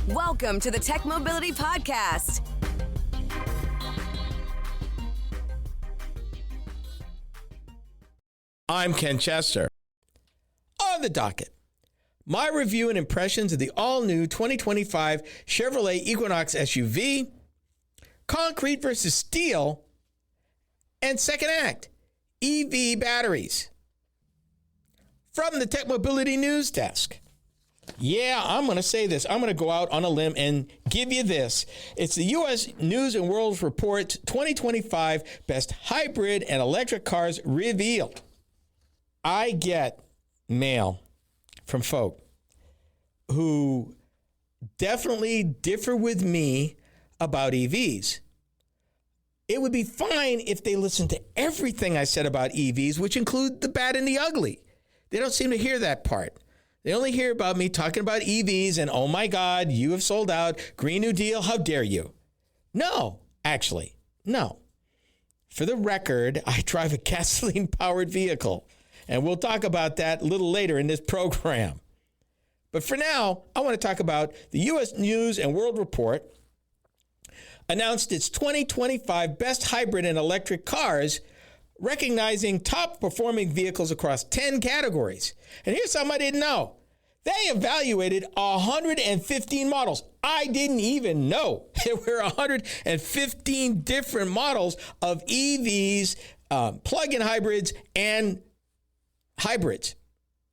Welcome to the Tech Mobility Podcast. I'm Ken Chester. On the docket, my review and impressions of the all-new 2025 Chevrolet Equinox SUV, concrete versus steel, and second act, EV batteries. From the Tech Mobility News Desk. Yeah, I'm going to say this. I'm going to go out on a limb and give you this. It's the U.S. News and World Report's 2025 Best Hybrid and Electric Cars revealed. I get mail from folk who definitely differ with me about EVs. It would be fine if they listened to everything I said about EVs, which include the bad and the ugly. They don't seem to hear that part. They only hear about me talking about EVs and, oh my God, you have sold out, Green New Deal, how dare you? No, actually, no. For the record, I drive a gasoline-powered vehicle, and we'll talk about that a little later in this program. But for now, I want to talk about the U.S. News and World Report announced its 2025 Best Hybrid and Electric Cars, recognizing top-performing vehicles across 10 categories. And here's something I didn't know. They evaluated 115 models. I didn't even know there were 115 different models of EVs, plug-in hybrids, and hybrids.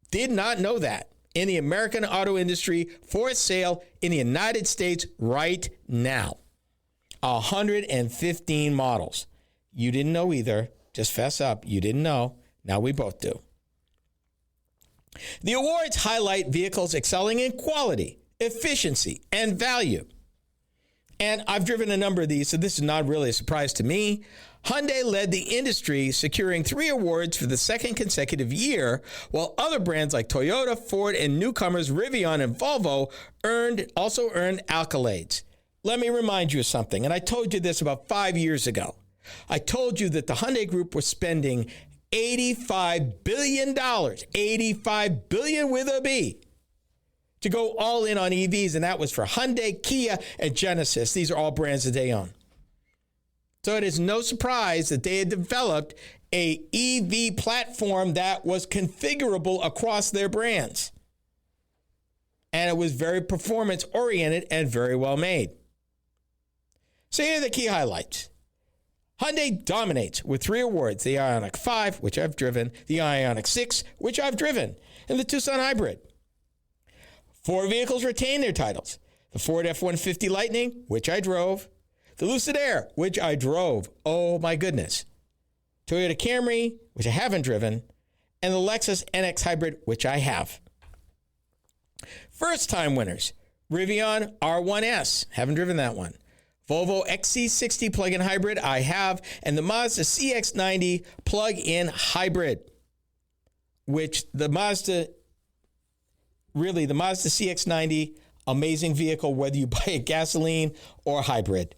Did not know that in the American auto industry for sale in the United States right now. 115 models. You didn't know either. Just fess up. You didn't know. Now we both do. The awards highlight vehicles excelling in quality, efficiency, and value. And I've driven a number of these, so this is not really a surprise to me. Hyundai led the industry, securing 3 awards for the second consecutive year, while other brands like Toyota, Ford, and newcomers Rivian and Volvo also earned accolades. Let me remind you of something, and I told you this about 5 years ago. I told you that the Hyundai Group was spending $85 billion, $85 billion with a B, to go all in on EVs, and that was for Hyundai, Kia, and Genesis. These are all brands that they own. So it is no surprise that they had developed a EV platform that was configurable across their brands. And it was very performance-oriented and very well made. So here are the key highlights. Hyundai dominates with 3 awards, the Ioniq 5, which I've driven, the Ioniq 6, which I've driven, and the Tucson Hybrid. 4 vehicles retain their titles. The Ford F-150 Lightning, which I drove. The Lucid Air, which I drove. Oh my goodness. Toyota Camry, which I haven't driven, and the Lexus NX Hybrid, which I have. First time winners, Rivian R1S, haven't driven that one. Volvo XC60 plug-in hybrid, I have, and the Mazda CX-90 plug-in hybrid, which the Mazda CX-90, amazing vehicle, whether you buy a gasoline or hybrid.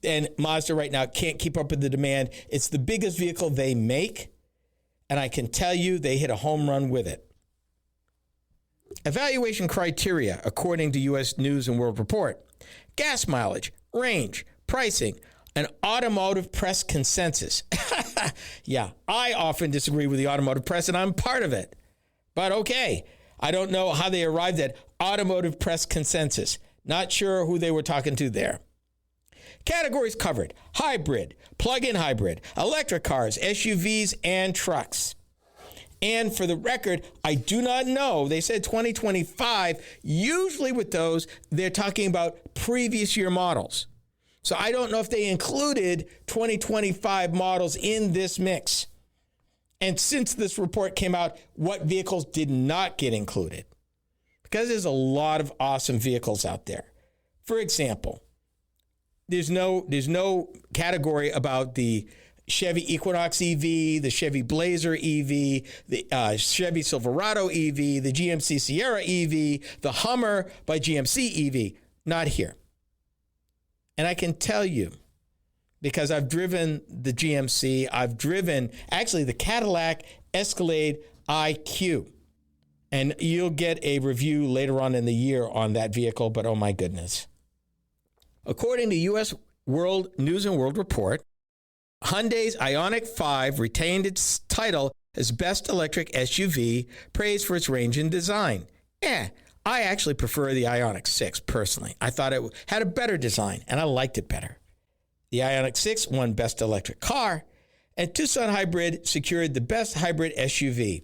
And Mazda right now can't keep up with the demand. It's the biggest vehicle they make, and I can tell you they hit a home run with it. Evaluation criteria, according to U.S. News and World Report: gas mileage, range, pricing, an automotive press consensus. Yeah, I often disagree with the automotive press, and I'm part of it. But okay, I don't know how they arrived at automotive press consensus. Not sure who they were talking to there. Categories covered: hybrid, plug-in hybrid, electric cars, SUVs, and trucks. And for the record, I do not know. They said 2025. Usually with those, they're talking about previous year models. So I don't know if they included 2025 models in this mix. And since this report came out, what vehicles did not get included? Because there's a lot of awesome vehicles out there. For example, there's no category about the Chevy Equinox EV, the Chevy Blazer EV, the Chevy Silverado EV, the GMC Sierra EV, the Hummer by GMC EV. Not here. And I can tell you, because I've driven the GMC, I've driven actually the Cadillac Escalade IQ. And you'll get a review later on in the year on that vehicle, but oh my goodness. According to U.S. News and World Report, Hyundai's Ioniq 5 retained its title as Best Electric SUV, praised for its range and design. I actually prefer the Ioniq 6 personally. I thought it had a better design, and I liked it better. The Ioniq 6 won Best Electric Car, and Tucson Hybrid secured the Best Hybrid SUV.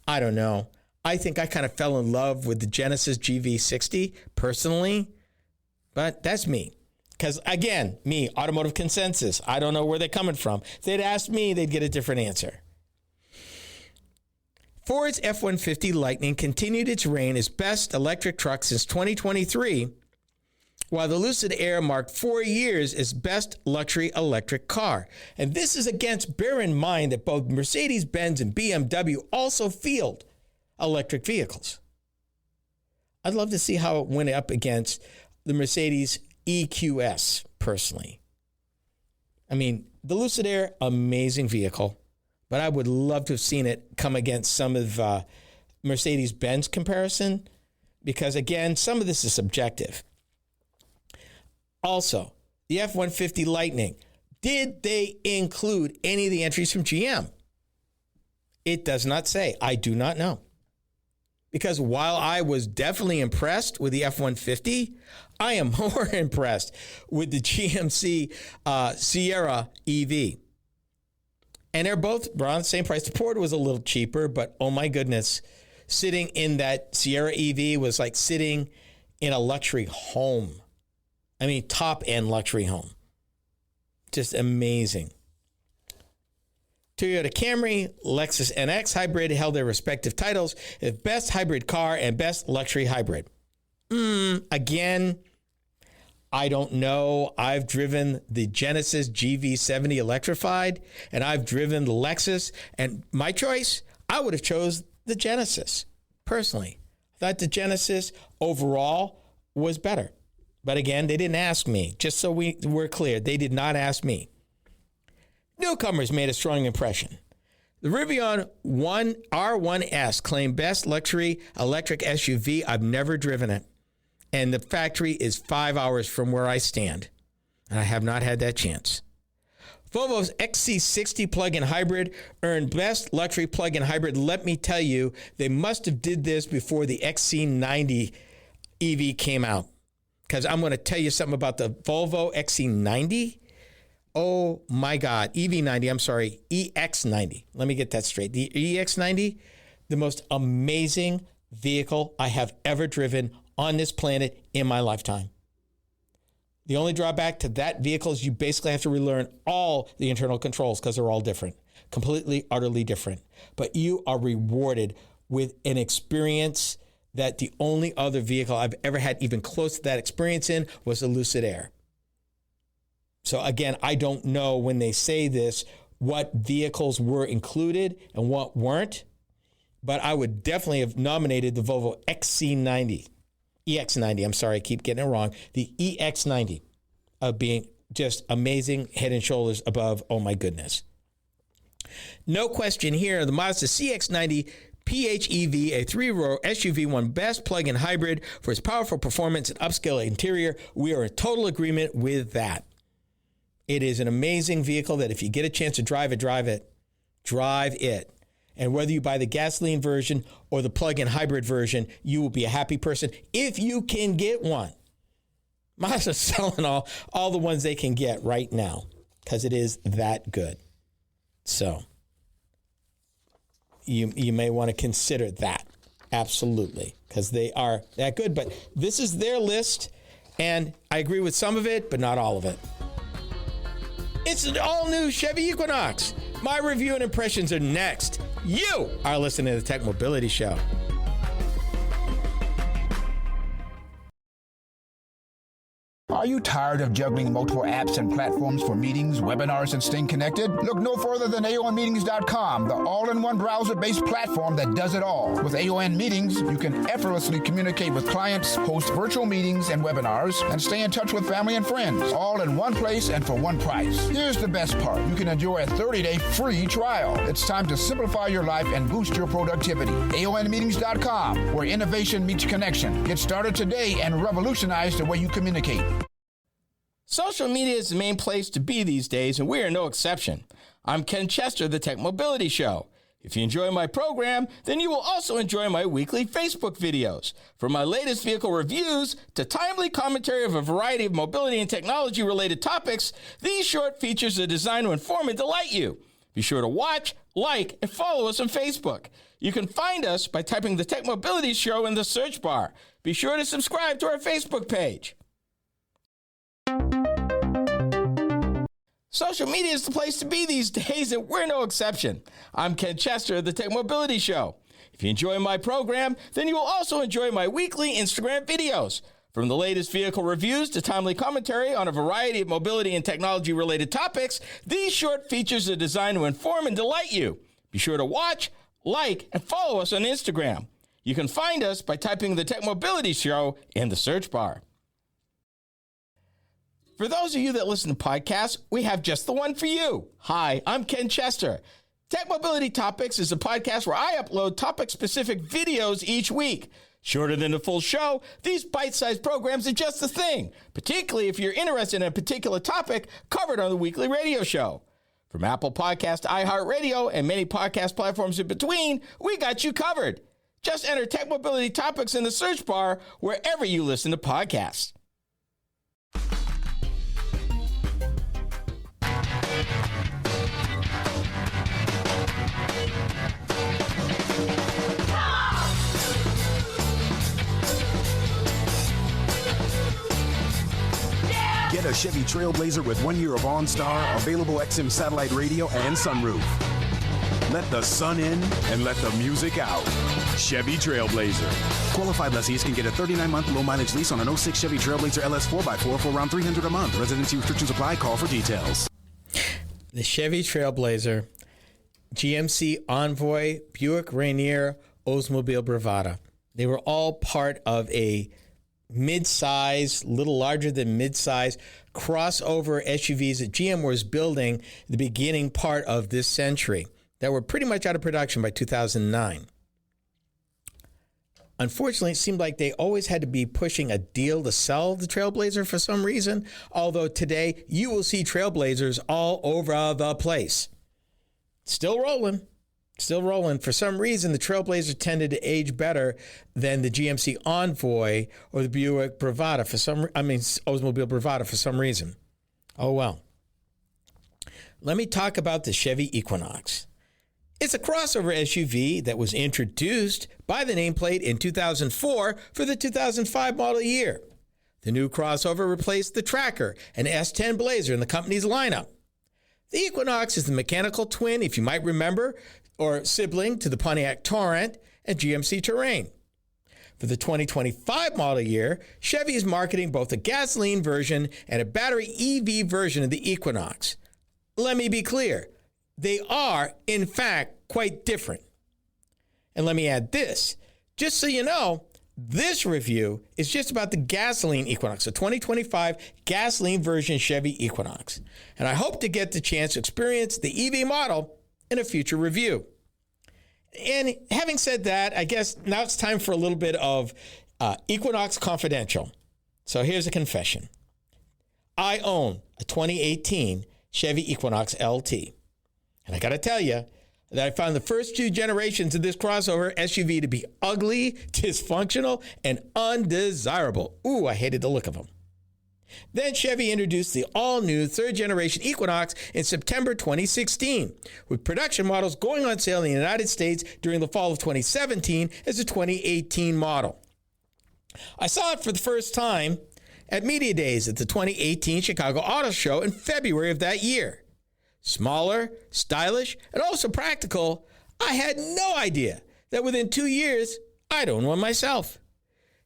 I don't know. I think I kind of fell in love with the Genesis GV60 personally, but that's me. Because, again, me, automotive consensus. I don't know where they're coming from. If they'd asked me, they'd get a different answer. Ford's F-150 Lightning continued its reign as best electric truck since 2023, while the Lucid Air marked 4 years as best luxury electric car. And this is bear in mind that both Mercedes-Benz and BMW also field electric vehicles. I'd love to see how it went up against the Mercedes EQS, personally. I mean, the Lucid Air, amazing vehicle, but I would love to have seen it come against some of Mercedes-Benz comparison, because, again, some of this is subjective. Also, the F-150 Lightning, did they include any of the entries from GM? It does not say. I do not know. Because while I was definitely impressed with the F-150, I am more impressed with the GMC Sierra EV. And they're both around the same price. The Ford was a little cheaper, but oh my goodness, sitting in that Sierra EV was like sitting in a luxury home. I mean, top-end luxury home. Just amazing. Toyota Camry, Lexus NX Hybrid held their respective titles as Best Hybrid Car and Best Luxury Hybrid. Again, I don't know. I've driven the Genesis GV70 electrified, and I've driven the Lexus, and my choice, I would have chose the Genesis, personally. I thought the Genesis overall was better. But again, they didn't ask me. Just so we're clear, they did not ask me. Newcomers made a strong impression. The Rivian R1S claimed Best Luxury Electric SUV. I've never driven it. And the factory is 5 hours from where I stand. And I have not had that chance. Volvo's XC60 plug-in hybrid earned Best Luxury Plug-in Hybrid. Let me tell you, they must have did this before the XC90 EV came out. Because I'm going to tell you something about the Volvo XC90. Oh my God, EV90, I'm sorry, EX90. Let me get that straight. The EX90, the most amazing vehicle I have ever driven on this planet in my lifetime. The only drawback to that vehicle is you basically have to relearn all the internal controls because they're all different, completely, utterly different. But you are rewarded with an experience that the only other vehicle I've ever had even close to that experience in was the Lucid Air. So again, I don't know when they say this, what vehicles were included and what weren't, but I would definitely have nominated the Volvo EX90, I'm sorry, I keep getting it wrong, the EX90 of being just amazing, head and shoulders above, oh my goodness. No question here, the Mazda CX-90 PHEV, a 3-row SUV, won Best Plug-in Hybrid for its powerful performance and upscale interior. We are in total agreement with that. It is an amazing vehicle that if you get a chance to drive it. Drive it. And whether you buy the gasoline version or the plug-in hybrid version, you will be a happy person if you can get one. Mazda's selling all the ones they can get right now because it is that good. So you may want to consider that. Absolutely. Because they are that good. But this is their list, and I agree with some of it, but not all of it. It's an all-new Chevy Equinox. My review and impressions are next. You are listening to the Tech Mobility Show. Are you tired of juggling multiple apps and platforms for meetings, webinars, and staying connected? Look no further than AONmeetings.com, the all-in-one browser-based platform that does it all. With AON Meetings, you can effortlessly communicate with clients, host virtual meetings and webinars, and stay in touch with family and friends, all in one place and for one price. Here's the best part. You can enjoy a 30-day free trial. It's time to simplify your life and boost your productivity. AONmeetings.com, where innovation meets connection. Get started today and revolutionize the way you communicate. Social media is the main place to be these days, and we are no exception. I'm Ken Chester, the Tech Mobility Show. If you enjoy my program, then you will also enjoy my weekly Facebook videos. From my latest vehicle reviews to timely commentary of a variety of mobility and technology-related topics, these short features are designed to inform and delight you. Be sure to watch, like, and follow us on Facebook. You can find us by typing the Tech Mobility Show in the search bar. Be sure to subscribe to our Facebook page. Social media is the place to be these days, and we're no exception. I'm Ken Chester of the Tech Mobility Show. If you enjoy my program, then you will also enjoy my weekly Instagram videos. From the latest vehicle reviews to timely commentary on a variety of mobility and technology-related topics, these short features are designed to inform and delight you. Be sure to watch, like, and follow us on Instagram. You can find us by typing the Tech Mobility Show in the search bar. For those of you that listen to podcasts, we have just the one for you. Hi, I'm Ken Chester. Tech Mobility Topics is a podcast where I upload topic-specific videos each week. Shorter than the full show, these bite-sized programs are just the thing, particularly if you're interested in a particular topic covered on the weekly radio show. From Apple Podcasts to iHeartRadio and many podcast platforms in between, we got you covered. Just enter Tech Mobility Topics in the search bar wherever you listen to podcasts. Get a Chevy Trailblazer with 1 year of OnStar, available XM satellite radio, and sunroof. Let the sun in and let the music out. Chevy Trailblazer. Qualified lessees can get a 39-month low-mileage lease on an 06 Chevy Trailblazer LS 4x4 for around $300 a month. Residency restrictions apply. Call for details. The Chevy Trailblazer, GMC Envoy, Buick Rainier, Oldsmobile Bravada. They were all part of a mid-size, little larger than mid-size crossover SUVs that GM was building the beginning part of this century that were pretty much out of production by 2009. Unfortunately, it seemed like they always had to be pushing a deal to sell the Trailblazer for some reason, although today you will see Trailblazers all over the place. Still rolling. Still rolling. For some reason, the Trailblazer tended to age better than the GMC Envoy or the Buick Bravada Oldsmobile Bravada for some reason. Oh, well. Let me talk about the Chevy Equinox. It's a crossover SUV that was introduced by the nameplate in 2004 for the 2005 model year. The new crossover replaced the Tracker, an S10 Blazer in the company's lineup. The Equinox is the mechanical twin, if you might remember, or sibling to the Pontiac Torrent and GMC Terrain. For the 2025 model year, Chevy is marketing both a gasoline version and a battery EV version of the Equinox. Let me be clear. They are, in fact, quite different. And let me add this. Just so you know, this review is just about the gasoline Equinox, the 2025 gasoline version Chevy Equinox. And I hope to get the chance to experience the EV model in a future review. And having said that, I guess now it's time for a little bit of Equinox Confidential. So here's a confession. I own a 2018 Chevy Equinox LT. And I got to tell you that I found the first two generations of this crossover SUV to be ugly, dysfunctional, and undesirable. Ooh, I hated the look of them. Then Chevy introduced the all-new third-generation Equinox in September 2016, with production models going on sale in the United States during the fall of 2017 as a 2018 model. I saw it for the first time at Media Days at the 2018 Chicago Auto Show in February of that year. Smaller, stylish, and also practical, I had no idea that within 2 years, I'd own one myself.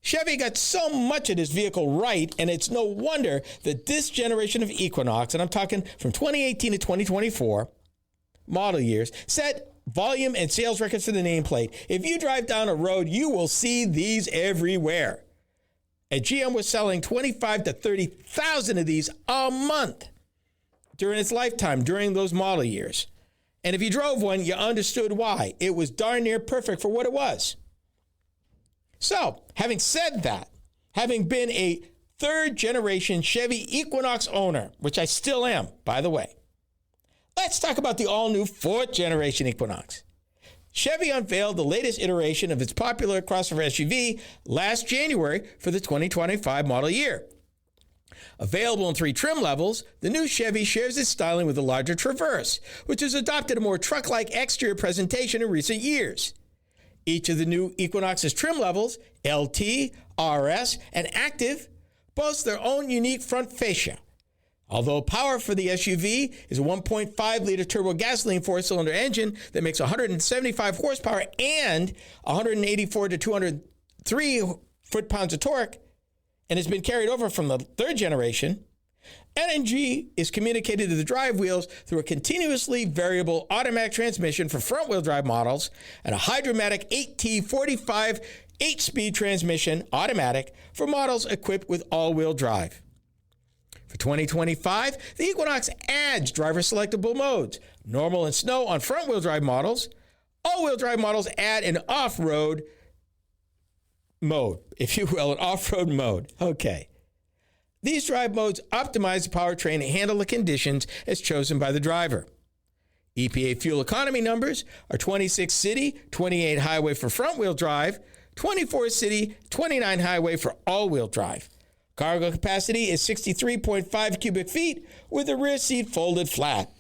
Chevy got so much of this vehicle right, and it's no wonder that this generation of Equinox, and I'm talking from 2018 to 2024 model years, set volume and sales records for the nameplate. If you drive down a road, you will see these everywhere. And GM was selling 25 to 30,000 of these a month during its lifetime, during those model years. And if you drove one, you understood why. It was darn near perfect for what it was. So, having said that, having been a third-generation Chevy Equinox owner, which I still am, by the way, let's talk about the all-new fourth-generation Equinox. Chevy unveiled the latest iteration of its popular crossover SUV last January for the 2025 model year. Available in 3 trim levels, the new Chevy shares its styling with the larger Traverse, which has adopted a more truck-like exterior presentation in recent years. Each of the new Equinox's trim levels, LT, RS, and Active, boasts their own unique front fascia. Although power for the SUV is a 1.5-liter turbo gasoline 4-cylinder engine that makes 175 horsepower and 184 to 203 foot-pounds of torque, and has been carried over from the third generation, NNG is communicated to the drive wheels through a continuously variable automatic transmission for front-wheel drive models and a Hydromatic 8T45 8-speed transmission automatic for models equipped with all-wheel drive. For 2025, the Equinox adds driver-selectable modes, normal and snow on front-wheel drive models. All-wheel drive models add an off-road mode, if you will, an off-road mode. Okay. These drive modes optimize the powertrain to handle the conditions as chosen by the driver. EPA fuel economy numbers are 26 city, 28 highway for front-wheel drive, 24 city, 29 highway for all-wheel drive. Cargo capacity is 63.5 cubic feet with the rear seat folded flat.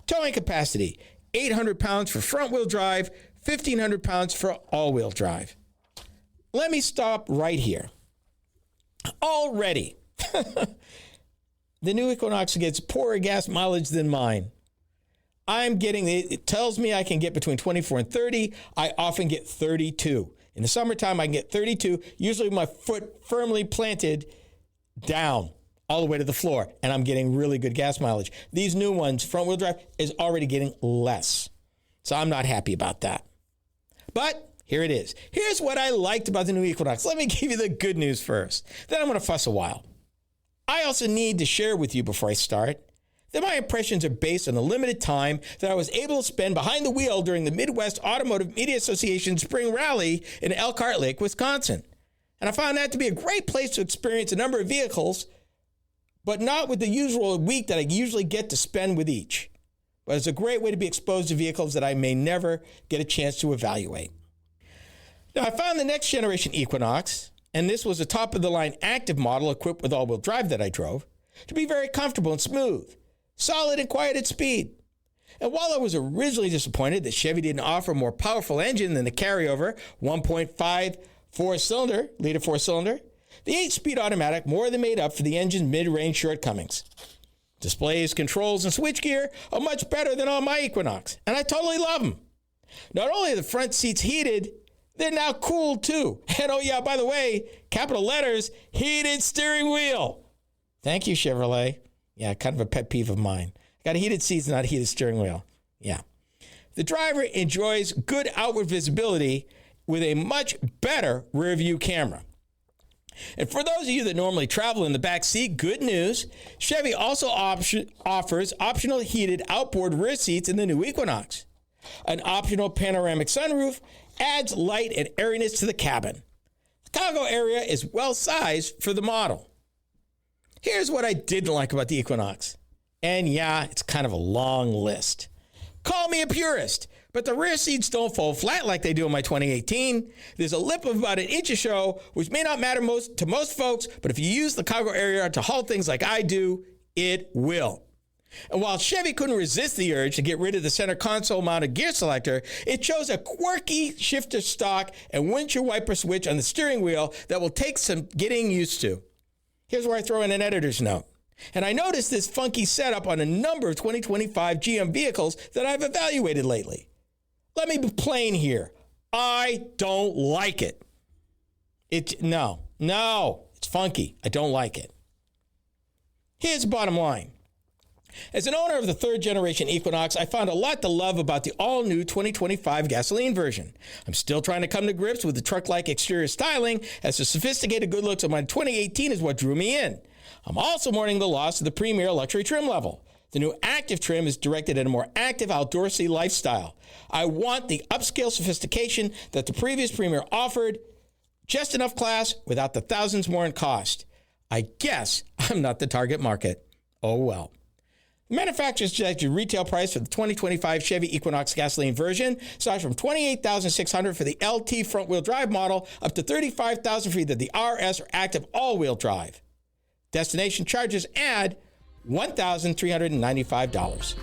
Towing capacity, 800 pounds for front-wheel drive, 1,500 pounds for all-wheel drive. Let me stop right here. Already, the new Equinox gets poorer gas mileage than mine. It tells me I can get between 24 and 30. I often get 32. In the summertime, I can get 32, usually with my foot firmly planted down all the way to the floor, and I'm getting really good gas mileage. These new ones, front-wheel drive, is already getting less. So I'm not happy about that. But here it is. Here's what I liked about the new Equinox. Let me give you the good news first. Then I'm going to fuss a while. I also need to share with you before I start that my impressions are based on the limited time that I was able to spend behind the wheel during the Midwest Automotive Media Association Spring Rally in Elkhart Lake, Wisconsin. And I found that to be a great place to experience a number of vehicles, but not with the usual week that I usually get to spend with each. But it's a great way to be exposed to vehicles that I may never get a chance to evaluate. Now, I found the next generation Equinox, and this was a top-of-the-line active model equipped with all-wheel drive that I drove, to be very comfortable and smooth, solid and quiet at speed. And while I was originally disappointed that Chevy didn't offer a more powerful engine than the carryover 1.5 liter four-cylinder, the 8-speed automatic more than made up for the engine's mid-range shortcomings. Displays, controls, and switchgear are much better than on my Equinox, and I totally love them. Not only are the front seats heated, they're now cooled too. And oh yeah, by the way, capital letters, heated steering wheel. Thank you, Chevrolet. Yeah, kind of a pet peeve of mine. Got heated seats, not a heated steering wheel. Yeah. The driver enjoys good outward visibility with a much better rear view camera. And for those of you that normally travel in the back seat, good news. Chevy also offers optional heated outboard rear seats in the new Equinox. An optional panoramic sunroof adds light and airiness to the cabin. The cargo area is well sized for the model. Here's what I didn't like about the Equinox. And yeah, it's kind of a long list. Call me a purist, but the rear seats don't fold flat like they do in my 2018. There's a lip of about 1 inch or so, which may not matter to most folks, but if you use the cargo area to haul things like I do, it will. And while Chevy couldn't resist the urge to get rid of the center console-mounted gear selector, it chose a quirky shifter stock and windshield wiper switch on the steering wheel that will take some getting used to. Here's where I throw in an editor's note. And I noticed this funky setup on a number of 2025 GM vehicles that I've evaluated lately. Let me be plain here. I don't like it. No, No, it's funky. I don't like it. Here's the bottom line. As an owner of the third generation Equinox, I found a lot to love about the all-new 2025 gasoline version. I'm still trying to come to grips with the truck-like exterior styling, as the sophisticated good looks of my 2018 is what drew me in. I'm also mourning the loss of the premier luxury trim level. The new active trim is directed at a more active, outdoorsy lifestyle. I want the upscale sophistication that the previous premier offered, just enough class without the thousands more in cost. I guess I'm not the target market. Oh well. The manufacturer's projected retail price for the 2025 Chevy Equinox gasoline version starts from $28,600 for the LT front-wheel drive model up to $35,000 for either the RS or active all-wheel drive. Destination charges add $1,395.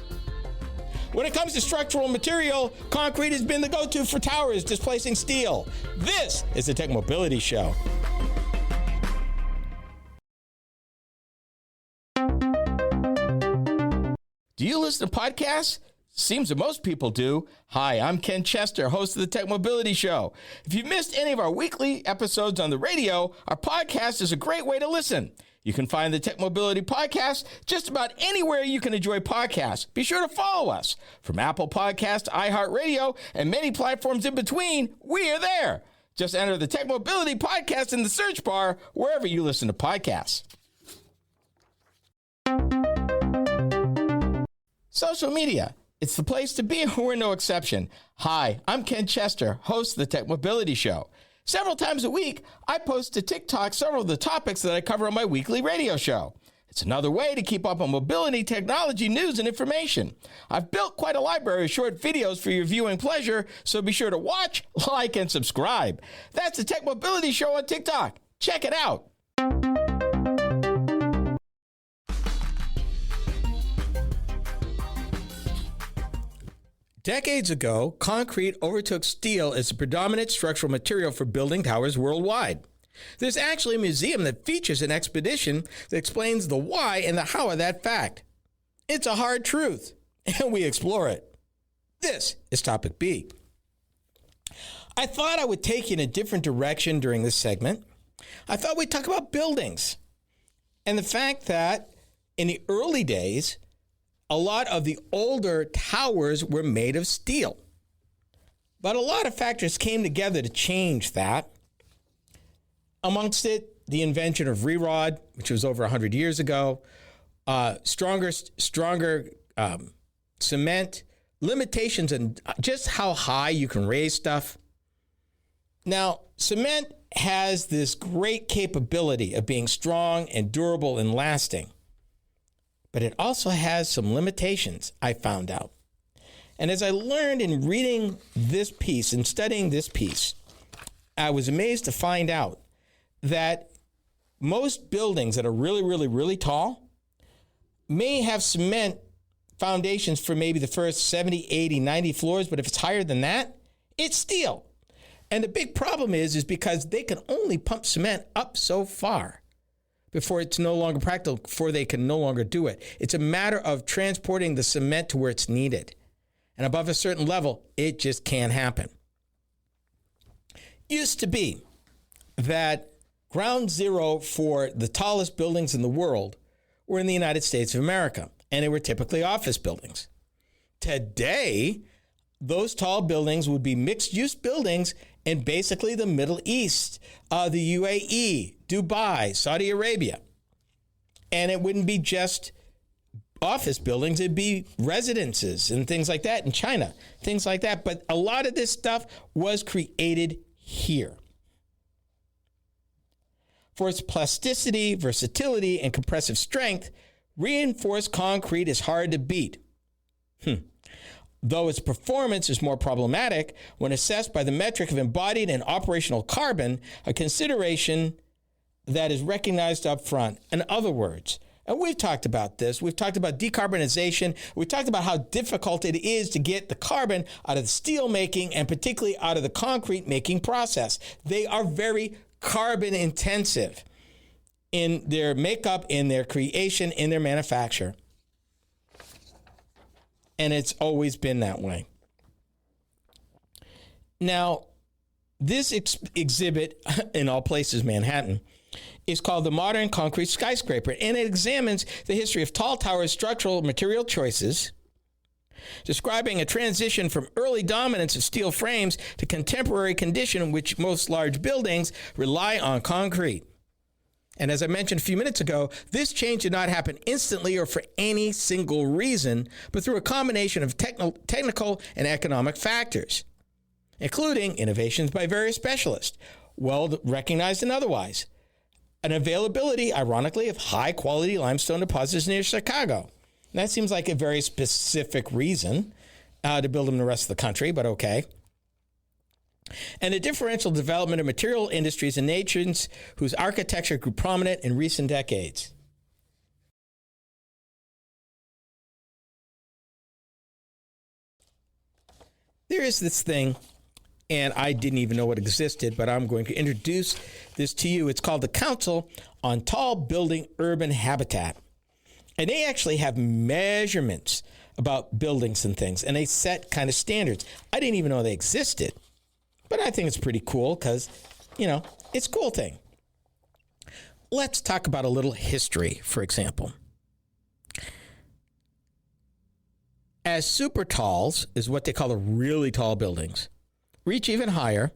When it comes to structural material, concrete has been the go-to for towers, displacing steel. This is the Tech Mobility Show. Do you listen to podcasts? Seems that most people do. Hi, I'm Ken Chester, host of the Tech Mobility Show. If you've missed any of our weekly episodes on the radio, our podcast is a great way to listen. You can find the Tech Mobility Podcast just about anywhere you can enjoy podcasts. Be sure to follow us. From Apple Podcasts to iHeartRadio and many platforms in between, we are there. Just enter the Tech Mobility Podcast in the search bar wherever you listen to podcasts. Social media. It's the place to be. We're no exception. Hi, I'm Ken Chester, host of the Tech Mobility Show. Several times a week, I post to TikTok several of the topics that I cover on my weekly radio show. It's another way to keep up on mobility, technology, news, and information. I've built quite a library of short videos for your viewing pleasure, so be sure to watch, like, and subscribe. That's the Tech Mobility Show on TikTok. Check it out. Decades ago, concrete overtook steel as the predominant structural material for building towers worldwide. There's actually a museum that features an expedition that explains the why and the how of that fact. It's a hard truth, and we explore it. This is Topic B. I thought I would take you in a different direction during this segment. I thought we'd talk about buildings and the fact that in the early days, a lot of the older towers were made of steel. But a lot of factors came together to change that. Amongst it, the invention of re-rod, which was over 100 years ago, stronger cement, limitations on just how high you can raise stuff. Now, cement has this great capability of being strong and durable and lasting. But it also has some limitations, I found out. And as I learned in reading this piece and studying this piece, I was amazed to find out that most buildings that are really, really, really tall may have cement foundations for maybe the first 70, 80, 90 floors, but if it's higher than that, it's steel. And the big problem is because they can only pump cement up so far before it's no longer practical, before they can no longer do it. It's a matter of transporting the cement to where it's needed. And above a certain level, it just can't happen. Used to be that ground zero for the tallest buildings in the world were in the United States of America, and they were typically office buildings. Today, those tall buildings would be mixed-use buildings in basically the Middle East, the UAE, Dubai, Saudi Arabia. And it wouldn't be just office buildings, it'd be residences and things like that in China, things like that. But a lot of this stuff was created here. For its plasticity, versatility, and compressive strength, reinforced concrete is hard to beat. Though its performance is more problematic when assessed by the metric of embodied and operational carbon, a consideration that is recognized up front. In other words, and we've talked about this, we've talked about decarbonization, we've talked about how difficult it is to get the carbon out of the steel making and particularly out of the concrete making process. They are very carbon intensive in their makeup, in their creation, in their manufacture. And it's always been that way. Now, This exhibit, in all places Manhattan, is called the Modern Concrete Skyscraper, and it examines the history of tall towers' structural material choices, describing a transition from early dominance of steel frames to contemporary condition in which most large buildings rely on concrete. And as I mentioned a few minutes ago, this change did not happen instantly or for any single reason, but through a combination of technical and economic factors, including innovations by various specialists, well recognized and otherwise. An availability, ironically, of high-quality limestone deposits near Chicago. And that seems like a very specific reason to build them in the rest of the country, but okay. And the differential development of material industries in nations whose architecture grew prominent in recent decades. There is this thing, and I didn't even know it existed, but I'm going to introduce this to you. It's called the Council on Tall Building Urban Habitat. And they actually have measurements about buildings and things, and they set kind of standards. I didn't even know they existed, but I think it's pretty cool because, it's a cool thing. Let's talk about a little history, for example. As super talls is what they call the really tall buildings, reach even higher.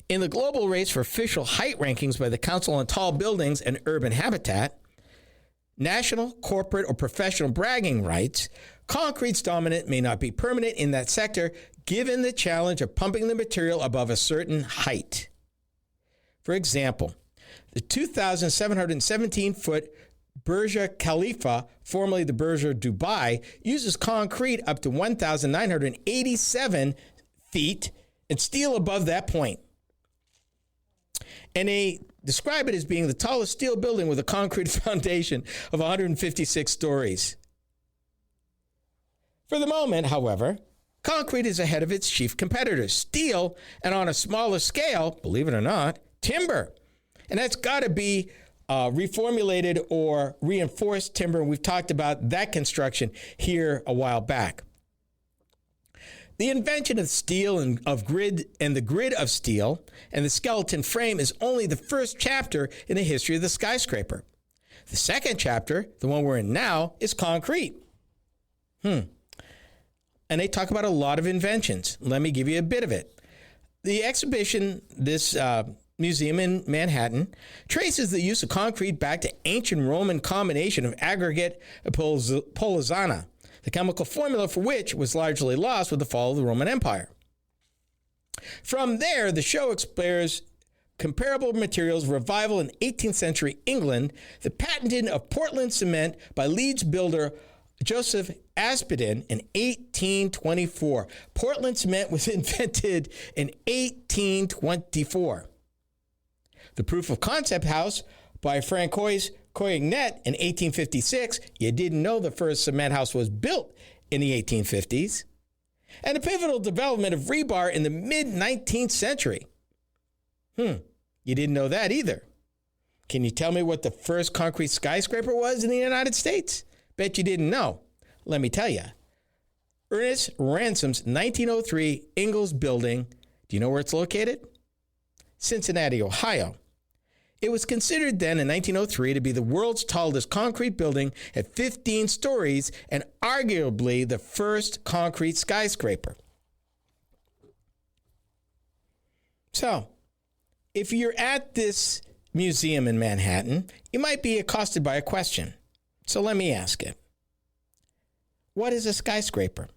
In the global race for official height rankings by the Council on Tall Buildings and Urban Habitat, national, corporate, or professional bragging rights, concrete's dominant may not be permanent in that sector given the challenge of pumping the material above a certain height. For example, the 2,717-foot Burj Khalifa, formerly the Burj Dubai, uses concrete up to 1,987 feet and steel above that point. And they describe it as being the tallest steel building with a concrete foundation of 156 stories. For the moment, however, concrete is ahead of its chief competitors, steel, and on a smaller scale, believe it or not, timber. And that's got to be reformulated or reinforced timber. And we've talked about that construction here a while back. The invention of steel and the grid of steel and the skeleton frame is only the first chapter in the history of the skyscraper. The second chapter, the one we're in now, is concrete. And they talk about a lot of inventions. Let me give you a bit of it. The exhibition, this museum in Manhattan, traces the use of concrete back to ancient Roman combination of aggregate polizana, the chemical formula for which was largely lost with the fall of the Roman Empire. From there, the show explores comparable materials revival in 18th century England, the patenting of Portland cement by Leeds builder Joseph Aspdin in 1824. Portland cement was invented in 1824. The proof of concept house by Francois Coignet in 1856. You didn't know the first cement house was built in the 1850s. And the pivotal development of rebar in the mid-19th century. You didn't know that either. Can you tell me what the first concrete skyscraper was in the United States? Bet you didn't know. Let me tell you. Ernest Ransom's 1903 Ingalls Building. Do you know where it's located? Cincinnati, Ohio. It was considered then in 1903 to be the world's tallest concrete building at 15 stories and arguably the first concrete skyscraper. So, if you're at this museum in Manhattan, you might be accosted by a question. So let me ask it. What is a skyscraper?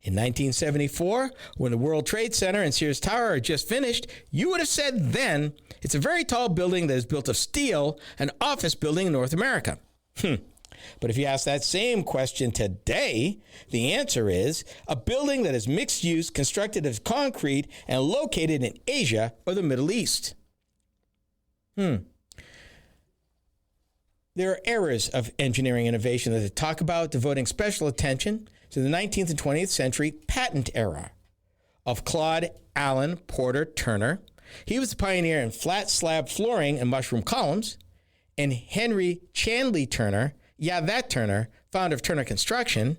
In 1974, when the World Trade Center and Sears Tower are just finished, you would have said then, it's a very tall building that is built of steel, an office building in North America. But if you ask that same question today, the answer is a building that is mixed use, constructed of concrete, and located in Asia or the Middle East. There are eras of engineering innovation that they talk about, devoting special attention to the 19th and 20th century patent era of Claude Allen Porter Turner. He was the pioneer in flat slab flooring and mushroom columns. And Henry Chandley Turner, that Turner, founder of Turner Construction.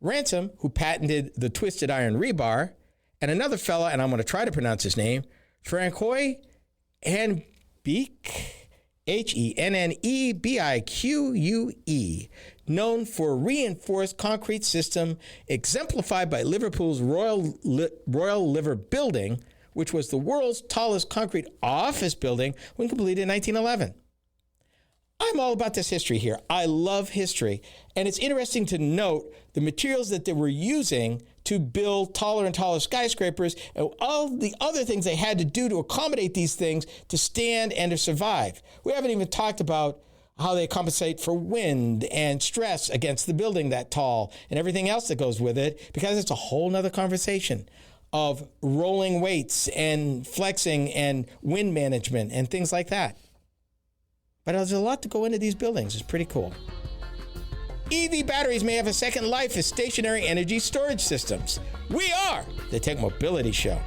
Ransom, who patented the twisted iron rebar. and another fella, and I'm going to try to pronounce his name, Francois Hennebique, Hennebique, known for a reinforced concrete system exemplified by Liverpool's Royal Liver Building, which was the world's tallest concrete office building when completed in 1911. I'm all about this history here. I love history, and it's interesting to note the materials that they were using to build taller and taller skyscrapers and all the other things they had to do to accommodate these things to stand and to survive. We haven't even talked about how they compensate for wind and stress against the building that tall and everything else that goes with it, because it's a whole nother conversation of rolling weights and flexing and wind management and things like that. But there's a lot to go into these buildings. It's pretty cool. EV batteries may have a second life as stationary energy storage systems. We are the Tech Mobility Show.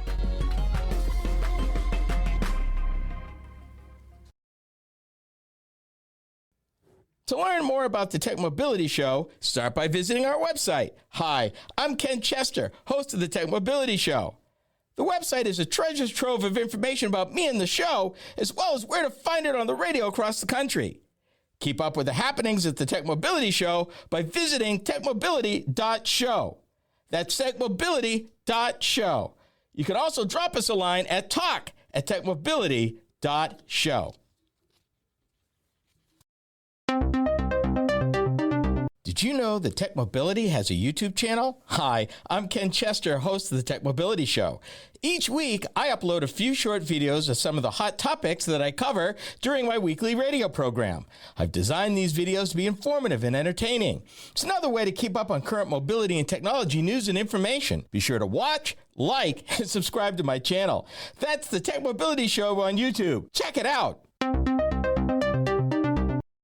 To learn more about the Tech Mobility Show, start by visiting our website. Hi, I'm Ken Chester, host of the Tech Mobility Show. The website is a treasure trove of information about me and the show, as well as where to find it on the radio across the country. Keep up with the happenings at the Tech Mobility Show by visiting techmobility.show. That's techmobility.show. You can also drop us a line at talk@techmobility.show. Did you know that Tech Mobility has a YouTube channel? Hi, I'm Ken Chester, host of the Tech Mobility Show. Each week, I upload a few short videos of some of the hot topics that I cover during my weekly radio program. I've designed these videos to be informative and entertaining. It's another way to keep up on current mobility and technology news and information. Be sure to watch, like, and subscribe to my channel. That's the Tech Mobility Show on YouTube. Check it out.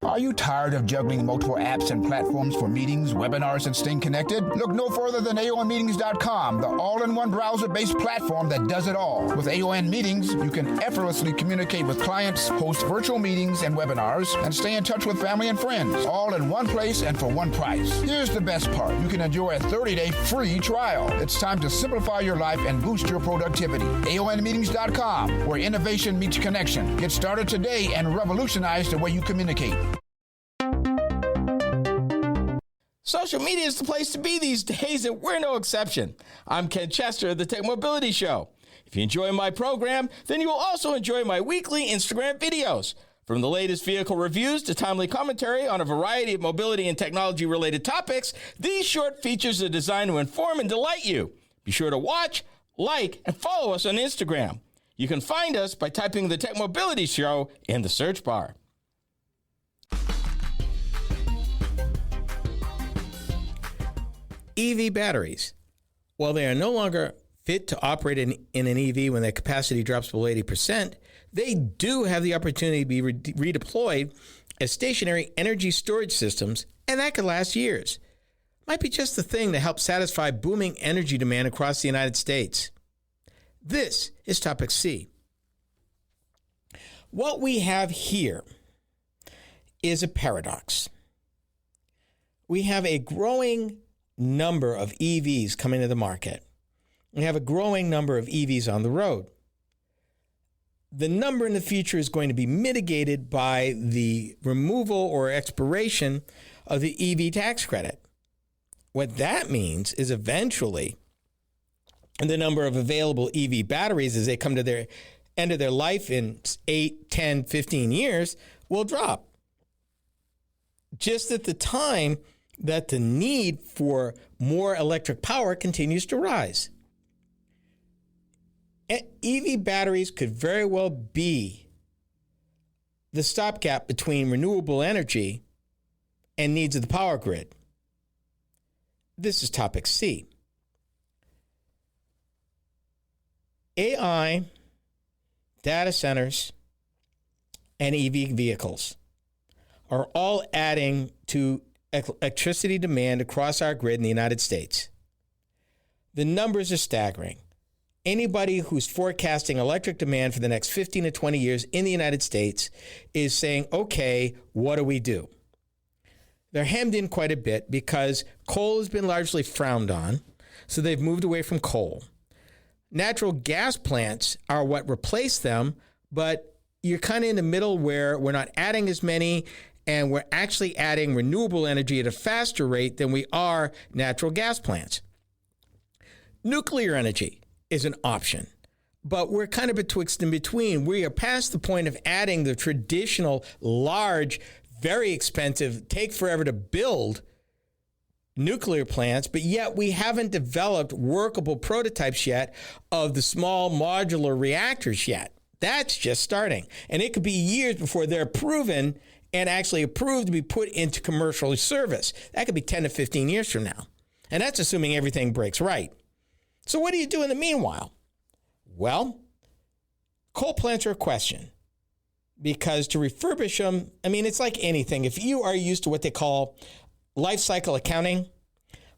Are you tired of juggling multiple apps and platforms for meetings, webinars, and staying connected? Look no further than AONmeetings.com, the all-in-one browser-based platform that does it all. With AON Meetings, you can effortlessly communicate with clients, host virtual meetings and webinars, and stay in touch with family and friends, all in one place and for one price. Here's the best part. You can enjoy a 30-day free trial. It's time to simplify your life and boost your productivity. AONmeetings.com, where innovation meets connection. Get started today and revolutionize the way you communicate. Social media is the place to be these days, and we're no exception. I'm Ken Chester of the Tech Mobility Show. If you enjoy my program, then you will also enjoy my weekly Instagram videos. From the latest vehicle reviews to timely commentary on a variety of mobility and technology-related topics, these short features are designed to inform and delight you. Be sure to watch, like, and follow us on Instagram. You can find us by typing the Tech Mobility Show in the search bar. EV batteries. While they are no longer fit to operate in an EV when their capacity drops below 80%, they do have the opportunity to be redeployed as stationary energy storage systems, and that could last years. Might be just the thing to help satisfy booming energy demand across the United States. This is Topic C. What we have here is a paradox. We have a growing number of EVs coming to the market. We have a growing number of EVs on the road. The number in the future is going to be mitigated by the removal or expiration of the EV tax credit. What that means is eventually the number of available EV batteries as they come to their end of their life in 8, 10, 15 years will drop. Just at the time that the need for more electric power continues to rise. EV batteries could very well be the stopgap between renewable energy and needs of the power grid. This is Topic C. AI, data centers, and EV vehicles are all adding to electricity demand across our grid in the United States. The numbers are staggering. Anybody who's forecasting electric demand for the next 15 to 20 years in the United States is saying, okay, what do we do? They're hemmed in quite a bit because coal has been largely frowned on, so they've moved away from coal. Natural gas plants are what replace them, but you're kind of in the middle where we're not adding as many, and we're actually adding renewable energy at a faster rate than we are natural gas plants. Nuclear energy is an option, but we're kind of betwixt and between. We are past the point of adding the traditional, large, very expensive, take forever to build nuclear plants, but yet we haven't developed workable prototypes yet of the small modular reactors yet. That's just starting. And it could be years before they're proven and actually approved to be put into commercial service. That could be 10 to 15 years from now. And that's assuming everything breaks right. So what do you do in the meanwhile? Well, coal plants are a question, because to refurbish them, I mean, it's like anything. If you are used to what they call life cycle accounting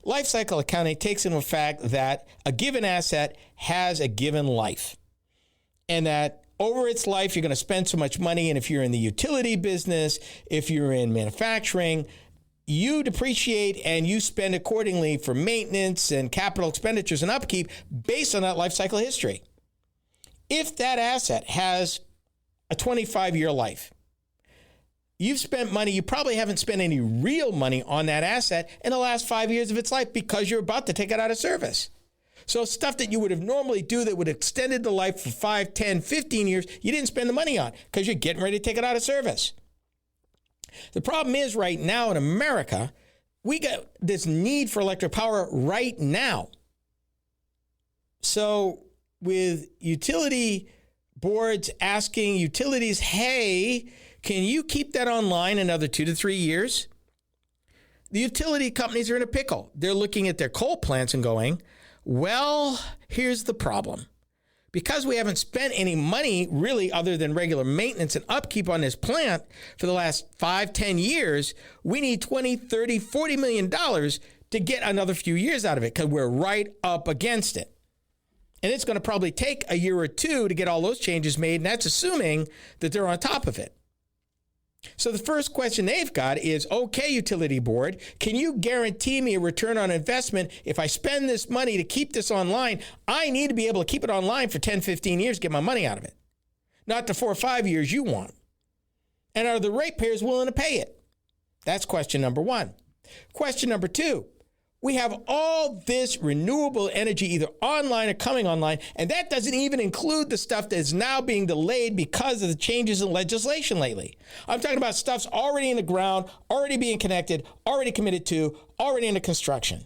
takes into fact that a given asset has a given life, and that over its life, you're going to spend so much money. And if you're in the utility business, if you're in manufacturing, you depreciate and you spend accordingly for maintenance and capital expenditures and upkeep based on that life cycle history. If that asset has a 25-year life, you've spent money, you probably haven't spent any real money on that asset in the last 5 years of its life because you're about to take it out of service. So stuff that you would have normally do that would have extended the life for 5, 10, 15 years, you didn't spend the money on because you're getting ready to take it out of service. The problem is right now in America, we got this need for electric power right now. So with utility boards asking utilities, hey, can you keep that online another 2 to 3 years? The utility companies are in a pickle. They're looking at their coal plants and going, well, here's the problem. Because we haven't spent any money really other than regular maintenance and upkeep on this plant for the last 5, 10 years, we need $20, $30, $40 million to get another few years out of it because we're right up against it. And it's going to probably take a year or two to get all those changes made, and that's assuming that they're on top of it. So the first question they've got is, okay, utility board, can you guarantee me a return on investment? If I spend this money to keep this online, I need to be able to keep it online for 10, 15 years, get my money out of it. Not the 4 or 5 years you want. And are the ratepayers willing to pay it? That's question number one. Question number two, we have all this renewable energy either online or coming online, and that doesn't even include the stuff that is now being delayed because of the changes in legislation lately. I'm talking about stuff's already in the ground, already being connected, already committed to, already into construction.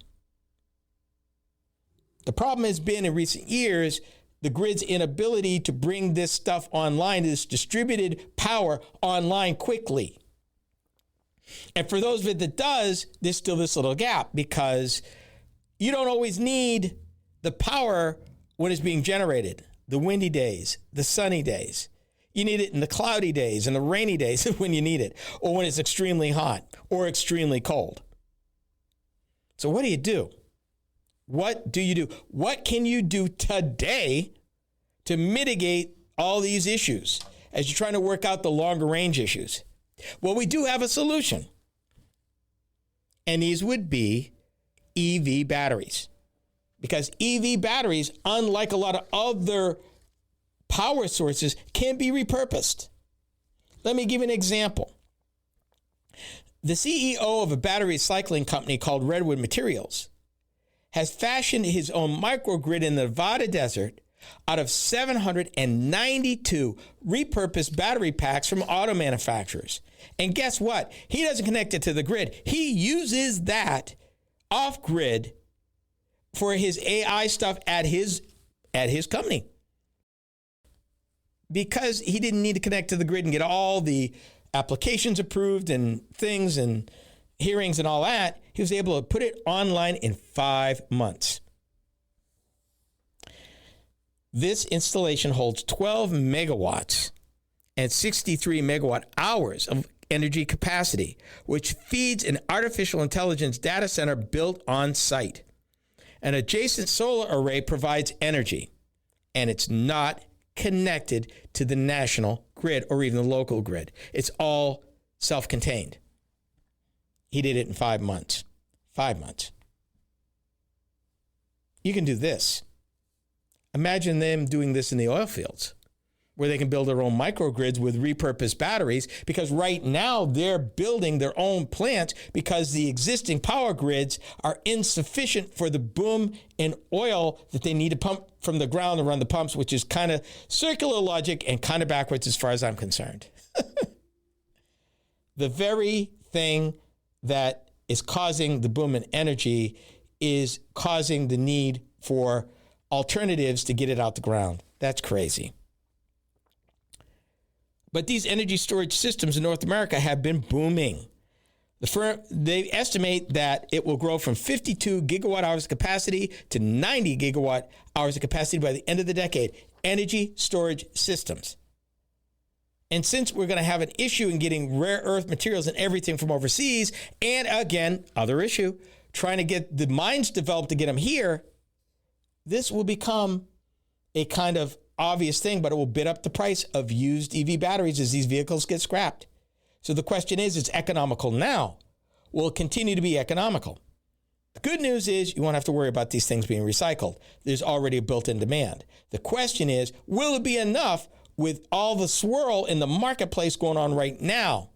The problem has been in recent years, the grid's inability to bring this stuff online, this distributed power online quickly. And for those of it that does, there's still this little gap because you don't always need the power when it's being generated. The windy days, the sunny days. You need it in the cloudy days and the rainy days when you need it, or when it's extremely hot or extremely cold. So what do you do? What do you do? What can you do today to mitigate all these issues as you're trying to work out the longer range issues? Well, we do have a solution. And these would be EV batteries. Because EV batteries, unlike a lot of other power sources, can be repurposed. Let me give you an example. The CEO of a battery recycling company called Redwood Materials has fashioned his own microgrid in the Nevada desert out of 792 repurposed battery packs from auto manufacturers. And guess what? He doesn't connect it to the grid. He uses that off-grid for his AI stuff at his company. Because he didn't need to connect to the grid and get all the applications approved and things and hearings and all that, he was able to put it online in 5 months. This installation holds 12 megawatts and 63 megawatt hours of energy capacity, which feeds an artificial intelligence data center built on site. An adjacent solar array provides energy, and it's not connected to the national grid or even the local grid. It's all self-contained. He did it in 5 months. 5 months. You can do this. Imagine them doing this in the oil fields, where they can build their own microgrids with repurposed batteries, because right now they're building their own plants because the existing power grids are insufficient for the boom in oil that they need to pump from the ground to run the pumps, which is kind of circular logic and kind of backwards as far as I'm concerned. The very thing that is causing the boom in energy is causing the need for alternatives to get it out the ground. That's crazy. But these energy storage systems in North America have been booming. They estimate that it will grow from 52 gigawatt hours of capacity to 90 gigawatt hours of capacity by the end of the decade. Energy storage systems. And since we're going to have an issue in getting rare earth materials and everything from overseas, and again, other issue, trying to get the mines developed to get them here, this will become a kind of obvious thing, but it will bid up the price of used EV batteries as these vehicles get scrapped. So the question is, it's economical now. Will it continue to be economical? The good news is you won't have to worry about these things being recycled. There's already a built-in demand. The question is, will it be enough with all the swirl in the marketplace going on right now?